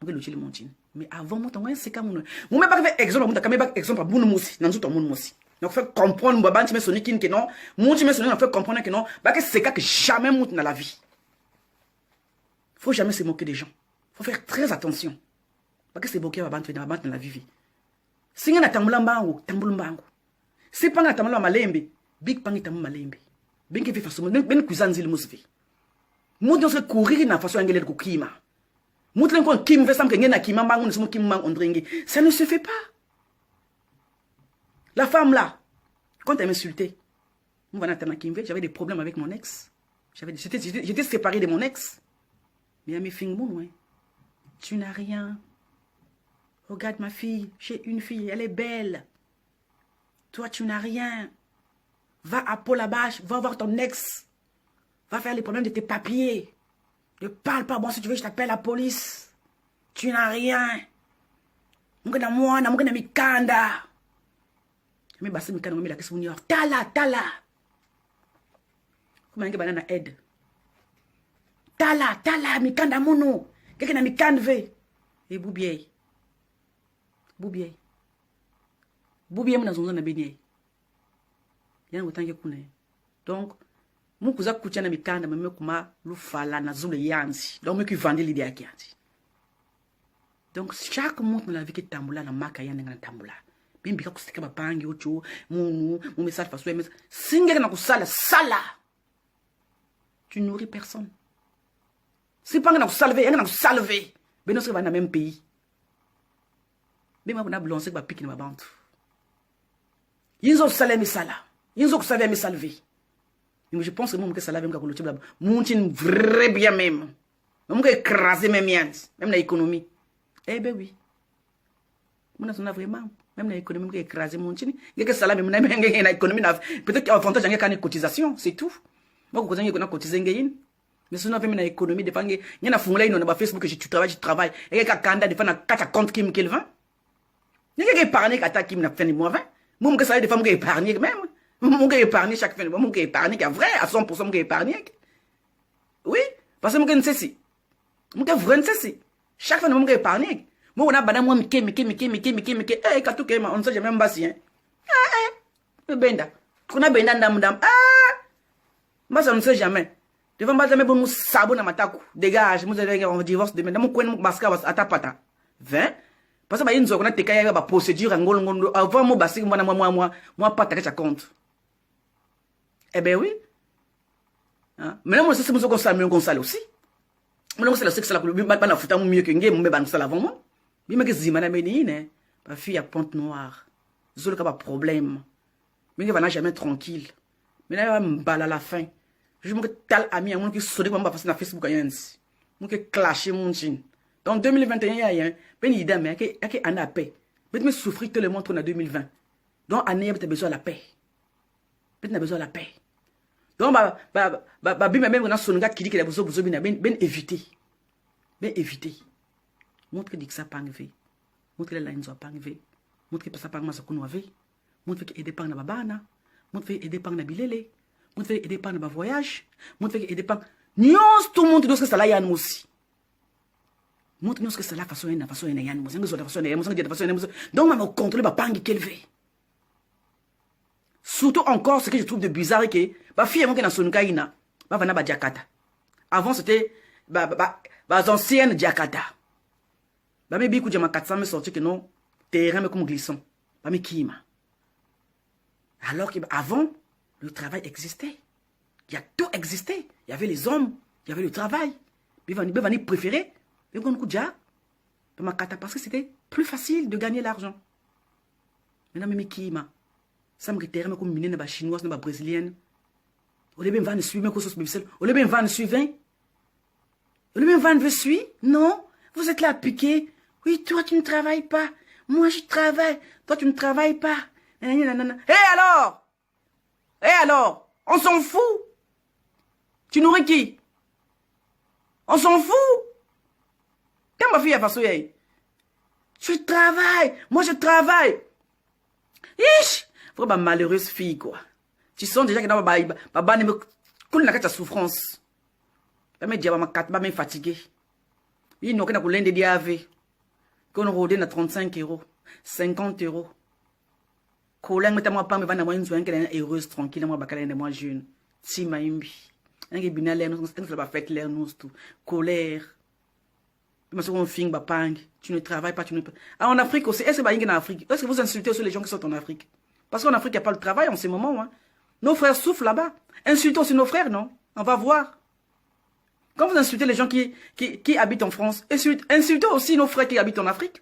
on veut le montina mais avant moi ton c'est comme mon même pas exemple mon quand même exemple à bout moussi dans tout le monde moussi. Donc, fait comprendre, bah, tu me sonnes que non, mon tu me sonnes, fait comprendre que non, bah, que c'est que jamais monte dans la vie. Faut jamais se moquer des gens. Faut faire très attention. Bah, que c'est moquer dans la vie. Si on a tambulambango, si pas na tambulambango malembe, big pangi tambulambango malembe. Ben que fait façon, ben cuisine zil musvi. Mon Dieu, c'est courir dans façon anglaise de kukima. Ça ne se fait pas. La femme là, quand elle m'insultait, j'avais des problèmes avec mon ex. J'étais séparé de mon ex. Mais elle me fait ouais. Tu n'as rien. Regarde ma fille, j'ai une fille, elle est belle. Toi, tu n'as rien. Va à Pôle là-bas, va voir ton ex. Va faire les problèmes de tes papiers. Ne parle pas, bon, si tu veux, je t'appelle la police. Tu n'as rien. Mungana mwana, mungana mikanda. Mais basi mikanda, mais la question est tala. Comment est-ce que banana aide? Tala, mikanda mono. Quelqu'un a mikanda ve. Et boubier. Boubier, mna zonza na benye. Yana utange kune. Donc, mon cousin kuchana mikanda, mais kuma lufala na zule yanzi. Donc, me qui vendait l'idée à kianzi. Donc, chaque monde dans la vie qui tambula na maka yana na tambula. Même bika kusika bapangi ocho, mon message façon message. Singa na kusala sala. Tu nourris personne. Si pas na kusalver, yana na kusalver. Ben on va dans le même pays. Mais moi, on a blanché que ma pique ma bande. Ils ont salé mes salas. Ils ont salé mes salvés. Mais je pense que moi, je salé même quand je monte vrai bien même. Moi, je écrasé mes miens, même l'économie. Eh ben oui. Moi, on a vraiment, même l'économie, je écrasé mon chine. Il y a que salé même l'économie. Peut-être qu'il y a un avantage dans les cotisations, c'est tout. Moi, je connais cotisé mais sinon, même l'économie, il y a un fondé dans Facebook que tu travailles. Et il y a un candidat qui fait un 4 compte qui me vend. Il y a quelqu'un qui épargne qui m'a fait des mauvais. Moi, je sais des femmes qui épargnent même. Moi, je épargne chaque fin de mois. Moi, je épargne vrai à 100%. Je épargne. Oui, parce que moi, je sais si. Moi, je vrai si. Chaque fin de mois, je épargne. Moi, on a badam moi, mike. Eh, quand tout on ne sait jamais pas si. Benda. On a benda dam. Moi, ça ne sait jamais. Devant moi, jamais bon nous sabon na mataku. Dégage. Moi, je divorce demain. Moi, je baska atapata. 20. Parce que nous avons une procédure avant moi pas ta compte. Eh bien oui. Mais là, moi, c'est ce que ça aussi. Moi, c'est que ça la mieux que nous ça avant moi. Mais que zimana menine, ma fille à Pente Noire. Zolo ka pas problème. Mais elle va jamais tranquille. Mais là, elle me balle à la fin. Je me tal ami, moi qui sonne comme passer sur Facebook ainsi. Moi qui clasher mon chin. Donc 2021 il y a ben idée mais que en a paix. Mais me souffrir tout le monde en 2020. Donc année tu as besoin de la paix. Tu as besoin de la paix. Donc bim même on a son gars qui dit qu'il a besoin ben éviter. Ben éviter. Montre que ça pas arrivé. Montre que la ligne soit pas arrivé. Montre que ça pas ma sakunu ave. Montre que aider par na babana. Montre que aider par na bilele. Montre que aider par na voyage. Montre que aider par nyos tout le monde doit que ça là y a nous aussi. Montre-nous ce que c'est la façon de façon donc on va contrôler ma pangue qu'elle fait. Surtout encore ce que je trouve de bizarre que ma fille est dans son caïna va venir à Jakarta. Avant c'était anciennes Jakarta. Mais bien que j'ai ma 400 me sorti que non terrain mais comme glissant. Pas mais qui m'a. Alors qu'avant le travail existait. Il y a tout existé. Il y avait les hommes, il y avait le travail. Il va venir préférer. Parce que c'était plus facile de gagner l'argent. Maintenant, mais qui m'a ça me terrain comme mine na chinoise na brésilienne. Au début va ne suivre que sauce bibisel. Au début va ne suivre. Au début va ne suivre. Non, vous êtes là à piquer. Oui, toi tu ne travailles pas. Moi je travaille. Toi tu ne travailles pas. Et alors? Et alors? On s'en fout. Tu nourris qui? On s'en fout. Quand ma fille a fait je travaille, moi je travaille. Ish, vraiment malheureuse fille quoi. Tu sens déjà que dans ma ne me coule la souffrance. Pas me dire ma carte, pas me fatigué. Il n'a qu'à couler des diavés. Qu'on rôde na 35 €, 50 €. Collègue mais moi pas me vendre moi une soirée qu'elle est heureuse tranquille moi bakala de moi jeune. Si ma imbi. Un qui bien l'air nous ça va faire clair nous tout. Colère. Tu ne travailles pas, tu ne peux. Ah, en Afrique aussi, est-ce que en Afrique? Est-ce que vous insultez aussi les gens qui sont en Afrique? Parce qu'en Afrique, il n'y a pas de travail en ce moment. Hein. Nos frères souffrent là-bas. Insultons aussi nos frères, non? On va voir. Quand vous insultez les gens qui habitent en France, insultez aussi nos frères qui habitent en Afrique.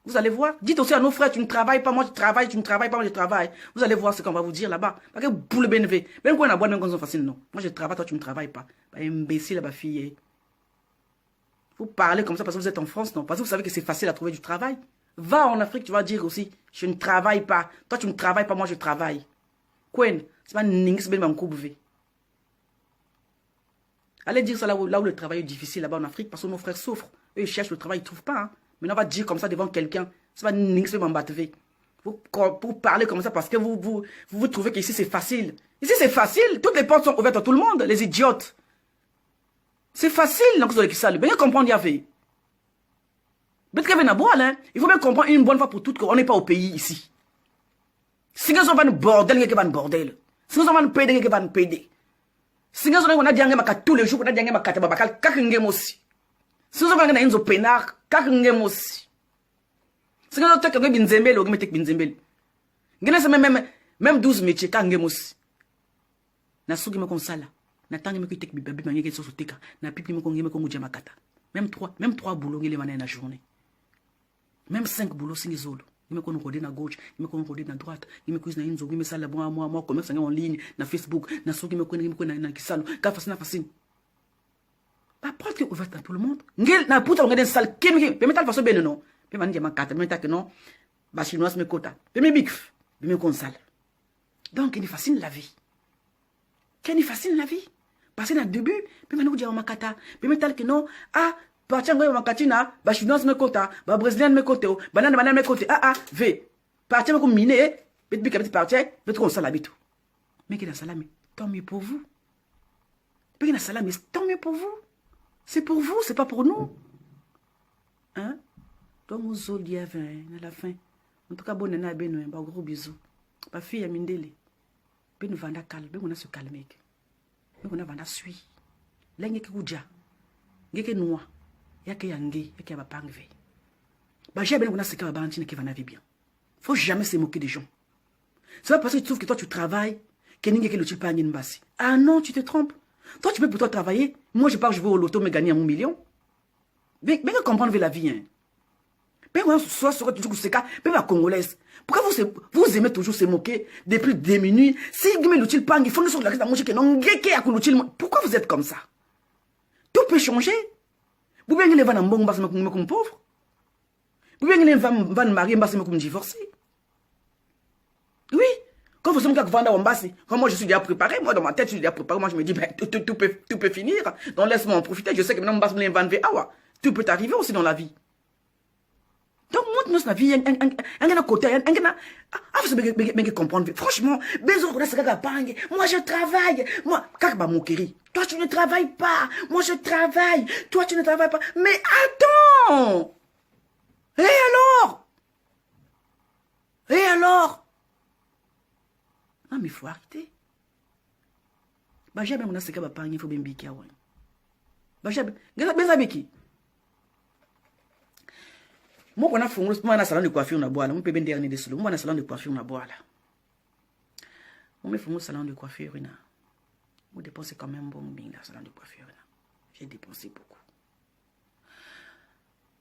Vous allez voir. Dites aussi à nos frères, tu ne travailles pas, moi je travaille, tu ne travailles pas, moi je travaille. Vous allez voir ce qu'on va vous dire là-bas. Parce que pour le bénéfice, même quand on a boîte, même quand c'est facile, non. Moi je travaille, toi tu ne travailles pas. Bah, imbécile, ma fille. Vous parlez comme ça parce que vous êtes en France, non. Parce que vous savez que c'est facile à trouver du travail. Va en Afrique, tu vas dire aussi, je ne travaille pas. Toi tu ne travailles pas, moi je travaille. Quen, c'est pas n'ingis ben ma coupe. Allez dire ça là où le travail est difficile, là-bas en Afrique, parce que nos frères souffrent. Eux, ils cherchent le travail, ils ne trouvent pas. Hein. Maintenant, on va dire comme ça devant quelqu'un. C'est pas n'ingis ben ma pour parler comme ça, parce que vous trouvez qu'ici c'est facile. Ici c'est facile. Toutes les portes sont ouvertes à tout le monde, les idiotes. C'est facile, donc vous allez ça. Bien comprendre, il y avait. Il faut bien comprendre une bonne fois pour toutes qu'on n'est pas au pays ici. Si nous avons un bordel, il y a un bordel. Si nous avons un PD, il y a un PD. Si nous avons un diangue tous les jours, on a diangue makata babakal, kakengem aussi. Si nous avons un enzo pénard, kakengem aussi. Si nous avons un binzembel, on met binzembel. Même 12 métiers, kakengem aussi. Na sugi me konsala. Na tangi me kuitek bibabi mangeke sosoteka. Na pipi me kongeme kongu makata. Même 3 boulots, il est la journée. Même 5 boulots, c'est les autres. Il me connaît à gauche, il me connaît à droite, il me connaît à inzo, il me sala moi, commerce en ligne, na Facebook, na so, il me connaît na kisalo, ka facile na facile. Pas porte que ouverte à tout le monde. Ngel na puta ngade sal kemi, pe metal façon ben non. Pe mani ma carte, me que non. Ba chinoise me kota. Pe me big, pe me consale. Donc il est facile la vie. Qu'est facile la vie? Parce que au début, pe mani uja ma kata, pe metal que non. Ah parti ngoyo makatina ba chinoise me kota ba brésilien me kote banane me kote ve parti me ko mine petit bika petit parti petit comme ça l'habite mais qui na salami tant mieux pour vous mais qui na salami tant mieux pour vous c'est pour vous c'est pas pour nous hein donc vous zoli à la fin en tout cas bonne na beno ba gros bisous ba fille mindele beno vanda calme beno na se calmer beno na vanda sui lenge ki kuja ngeke noa yake yangi yake abapangve ba j'ai bien on a ce que ba bantine qui va naviger bien faut jamais se moquer des gens c'est pas parce que tu trouves que toi tu travailles que ninge que le tu pas mbasi ah non tu te trompes toi tu peux pour toi travailler moi je pars je vais au loto me gagner 1 million mais comprendre la vie hein mais on soit sur tu sais cas mais la congolaise pourquoi vous aimez toujours se moquer depuis des minutes si me le tu pang il faut nous sur la reste manger que non ngeke akulutil pourquoi vous êtes comme ça tout peut changer. Vous voyez les vannes en bon, comme pauvre. Vous voyez les vannes mariées, comme divorcé. Oui. Quand vous êtes vendre en basse, quand moi je suis déjà préparé, moi dans ma tête je suis déjà préparé, moi je me dis, ben, tout peut finir. Donc laisse-moi en profiter. Je sais que maintenant, basse les vannes tout peut arriver aussi dans la vie. Donc, moi, dans la vie, il y a un côté, vous comprendre. Franchement, moi je travaille. Moi, kakba moquerie. Toi, tu ne travailles pas. Moi, je travaille. Toi, tu ne travailles pas. Mais attends! Et alors? Et alors? Non, mais il faut arrêter. Bah, j'ai même ce qu'il il faut bien biquer. Bah, j'ai bien qui? Moi, on a fait un salon de coiffure na bois là. Moi, peut bien dernier de solo. Moi, on a un salon de coiffure na bois là. Moi, fait un salon de coiffure na. Moi, dépensé quand même bon bien dans le salon de coiffure là. J'ai dépensé beaucoup.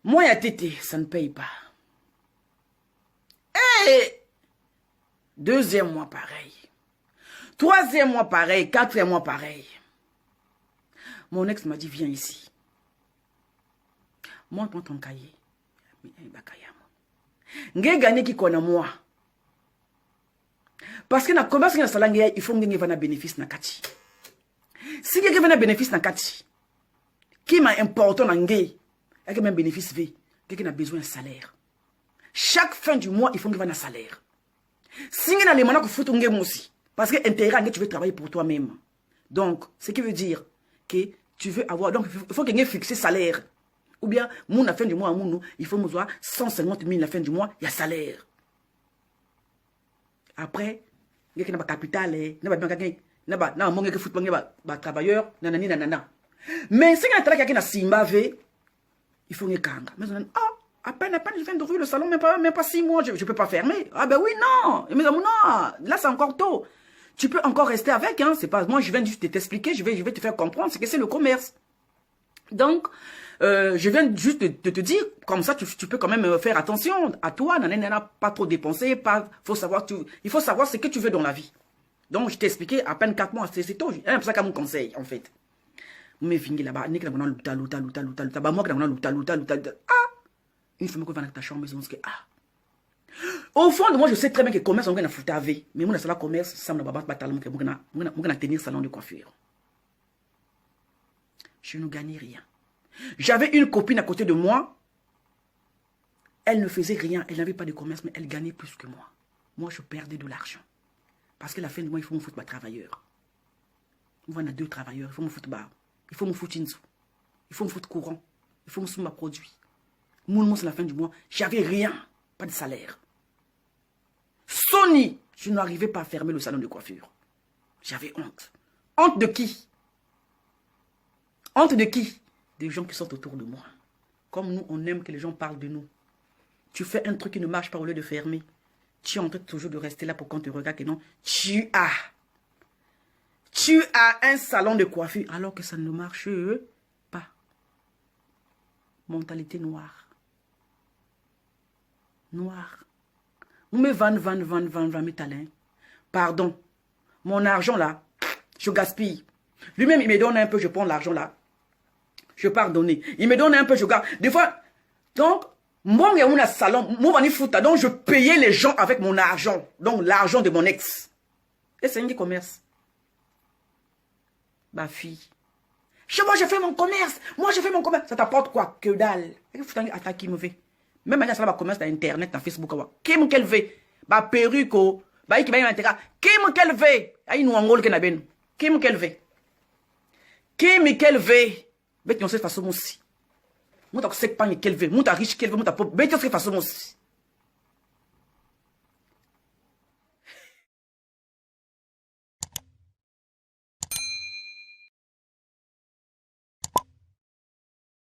Moi, à tété, ça ne paye pas. Et 2e mois pareil. 3e mois pareil. 4e mois pareil. Mon ex m'a dit viens ici. Moi, prends ton cahier. Nge gagné qui connaît moi parce que na commerce na salange il faut nge vana bénéfice na kati si nge vana bénéfice na kati qui m'a important na nge avec même bénéfice v quelqu'un a besoin de salaire chaque fin du mois il faut nge vana salaire si nge na le mana ko futu nge mosi parce que intérêt nge tu veux travailler pour toi-même donc ce qui veut dire que tu veux avoir donc il faut que nge fixer salaire. Ou bien, à la fin du mois, il faut me voir 150 000 à la fin du mois, il y a salaire. Après, il y a un capital, il y a un travailleur, nanana. Mais si il y a quelqu'un qui a il faut une kanga. Mais à peine, je viens d'ouvrir le salon, même pas 6 mois, je ne peux pas fermer. Ah ben oui, non. Mais non, là c'est encore tôt. Tu peux encore rester avec, hein. C'est pas, moi je viens juste de t'expliquer, je vais te faire comprendre ce que c'est le commerce. Donc, je viens juste de te dire, comme ça, tu peux quand même faire attention à toi, nanana, pas trop dépenser, il faut savoir ce que tu veux dans la vie. Donc, je t'ai expliqué à peine 4 mois, c'est tout. C'est ça qu'à mon conseil, en fait. Mais fingi là-bas, n'est que là, luta, bah, moi, que là, luta. Ah! Une femme qui va dans ta chambre, ils vont se dire, ah! Au fond de moi, je sais très bien que le commerce, on va foutre avec. Mais moi, le commerce, ça me va pas tenir salon de coiffure. Je ne gagnais rien. J'avais une copine à côté de moi. Elle ne faisait rien. Elle n'avait pas de commerce, mais elle gagnait plus que moi. Moi, je perdais de l'argent. Parce que la fin du mois, il faut me foutre ma travailleur. On a 2 travailleurs. Il faut me foutre bar. Il faut me foutre Inzo. Il faut me foutre courant. Il faut me foutre ma produit. Moi, c'est la fin du mois. J'avais rien. Pas de salaire. Sony, je n'arrivais pas à fermer le salon de coiffure. J'avais honte. Honte de qui? Honte de qui? Des gens qui sont autour de moi. Comme nous, on aime que les gens parlent de nous. Tu fais un truc qui ne marche pas au lieu de fermer. Tu es en train toujours de rester là pour qu'on te regarde et non. Tu as un salon de coiffure alors que ça ne marche pas. Mentalité noire. Noire. Vous me vendez mes talents. Pardon. Mon argent là, je gaspille. Lui-même, il me donne un peu, je prends l'argent là. Je pardonne. Il me donne un peu, je garde. Des fois, donc, moi, il y a un salon, moi, donc je payais les gens avec mon argent. Donc, l'argent de mon ex. Et c'est un commerce. Ma fille. Chez moi, je fais mon commerce. Moi, je fais mon commerce. Ça t'apporte quoi? Que dalle. Attends, qui me fait? Même maintenant, ça va commerce dans Internet, dans Facebook. Qui me qu'elle fait? Bah, perruque, bah, qui va y intégrer. Qui me qu'elle fait? Aïe, nous, en gros, qu'elle a ben. Qui me qu'elle fait? Qui me qu'elle fait? Mais tu sais, façon aussi. Moi, tu sais pas qu'elle fait. Moi, tu riche qu'elle fait. Moi, tu sais, façon aussi.